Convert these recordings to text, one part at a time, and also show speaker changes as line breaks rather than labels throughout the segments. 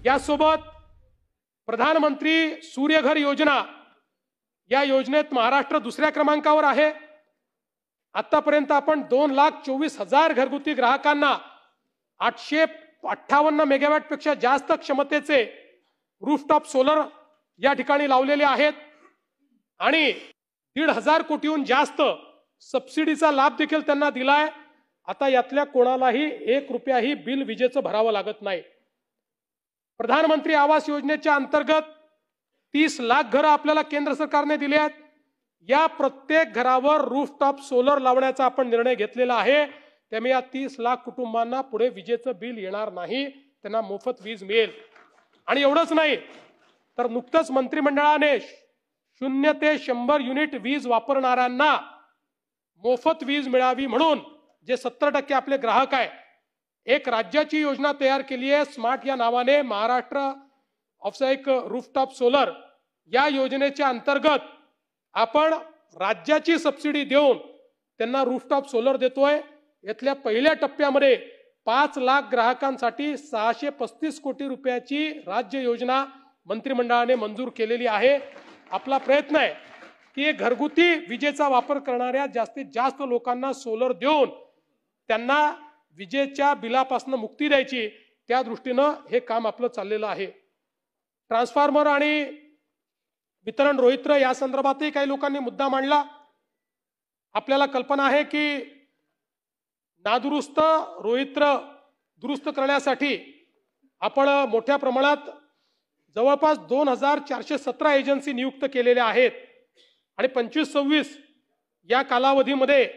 यासोबत प्रधानमंत्री सूर्यघर योजना या योजनेत महाराष्ट्र दुसऱ्या क्रमांकावर आहे। आतापर्यंत आपण 2,24,000 घरगुती ग्राहकांना 858 मेगावॅट पेक्षा जास्त क्षमतेचे रूफटॉप सोलर या ठिकाणी लावलेले आहेत आणि 1,500 कोटीहून जास्त सबसिडीचा लाभ देखील त्यांना दिलाय। आता यातल्या कोणालाही 1 रुपयाही बिल विजेचं भरावं लागत नाही। प्रधानमंत्री आवास योजनेच्या अंतर्गत 30 लाख घरं आपल्याला केंद्र सरकारने दिली आहेत। या प्रत्येक घरावर रूफटॉप सोलर लावण्याचा आपण निर्णय घेतलेला आहे। त्यामुळे या 30 लाख कुटुंबांना पुढे विजेचं बिल येणार नाही, त्यांना मोफत वीज मिळेल। आणि एवढंच नाही तर नुकतंच मंत्रिमंडळाने 0 ते 100 युनिट वीज वापरणाऱ्यांना मोफत वीज मिळावी म्हणून जे 70% आपले ग्राहक आहे, एक राज्याची योजना तयार केली आहे स्मार्ट या नावाने। महाराष्ट्र ऑफसाईक रूफटॉप सोलर या योजनेच्या अंतर्गत आपण राज्याची सबसिडी देऊन त्यांना रूफटॉप सोलर देतोय। यातल्या पहिल्या टप्प्यामध्ये 5 लाख ग्राहकांसाठी 635 कोटी रुपयाची राज्य योजना मंत्रिमंडळाने मंजूर केलेली आहे। आपला प्रयत्न आहे की घरगुती विजेचा वापर करणाऱ्या जास्तीत जास्त लोकांना सोलर देऊन त्यांना विजेच्या बिलापासून मुक्ती द्यायची, त्या दृष्टीने हे काम आपलं चाललेलं आहे। ट्रान्सफॉर्मर आणि वितरण रोहित्र या संदर्भातही काही लोकांनी मुद्दा मांडला। आपल्याला कल्पना आहे की नादुरुस्त रोहित्र दुरुस्त करण्यासाठी आपण मोठ्या प्रमाणात जवळपास 2,417 एजन्सी नियुक्त केलेल्या आहेत आणि 25-26 या कालावधीमध्ये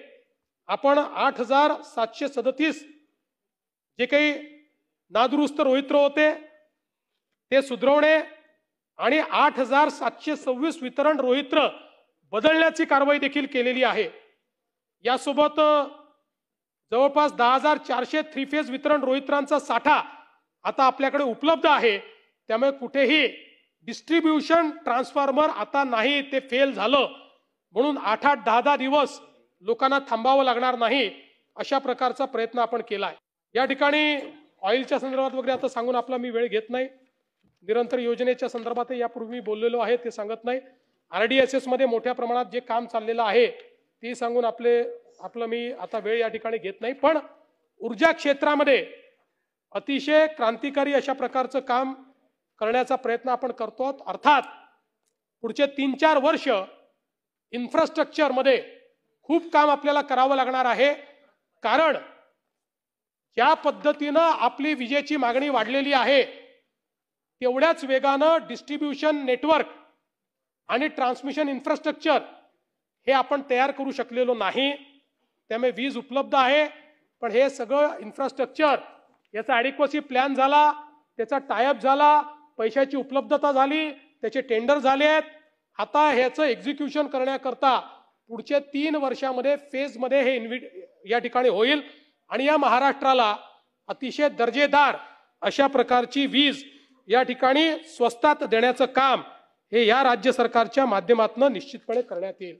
आपण 8,737 जे काही नादुरुस्त रोहित्र होते ते सुधारवणे आणि 8,726 वितरण रोहित्र बदलण्याची कारवाई देखील केलेली आहे। यासोबत जवळपास 10,400 थ्री फेज वितरण रोहित्रांचा साठा आता आपल्याकडे उपलब्ध आहे। त्यामुळे कुठेही डिस्ट्रीब्यूशन ट्रान्सफॉर्मर आता नाही, ते फेल झालं म्हणून 8-8, 10-10 दिवस लोकांना थांबावं लागणार नाही, अशा प्रकारचा प्रयत्न आपण केलाय। या ठिकाणी ऑइलच्या संदर्भात वगैरे आता सांगून आपला मी वेळ घेत नाही। निरंतर योजनेच्या संदर्भात यापूर्वी मी बोललेलो आहे, ते सांगत नाही। RDSS मध्ये मोठ्या प्रमाणात जे काम चाललेलं आहे ते सांगून आपलं मी आता वेळ या ठिकाणी घेत नाही। पण ऊर्जा क्षेत्रामध्ये अतिशय क्रांतिकारी अशा प्रकारचं काम करण्याचा प्रयत्न आपण करतो। अर्थात पुढचे 3-4 वर्ष इन्फ्रास्ट्रक्चर मध्ये खूप काम आपल्याला करावं लागणार आहे, कारण ज्या पद्धतीनं आपली विजेची मागणी वाढलेली आहे तेवढ्याच वेगानं डिस्ट्रीब्यूशन नेटवर्क आणि ट्रान्समिशन इन्फ्रास्ट्रक्चर हे आपण तयार करू शकलेलो नाही। त्यामुळे वीज उपलब्ध आहे, पण हे सगळं इन्फ्रास्ट्रक्चर याचा ॲडिक्वसी प्लॅन झाला, त्याचा टायअप झाला, पैशाची उपलब्धता झाली, त्याचे टेंडर झाले आहेत। आता ह्याचं एक्झिक्युशन करण्याकरता पुढच्या 3 वर्षामध्ये फेजमध्ये हे या ठिकाणी होईल आणि या महाराष्ट्राला अतिशय दर्जेदार अशा प्रकारची वीज या ठिकाणी स्वस्तात देण्याचं काम हे या राज्य सरकारच्या माध्यमातून निश्चितपणे करण्यात येईल।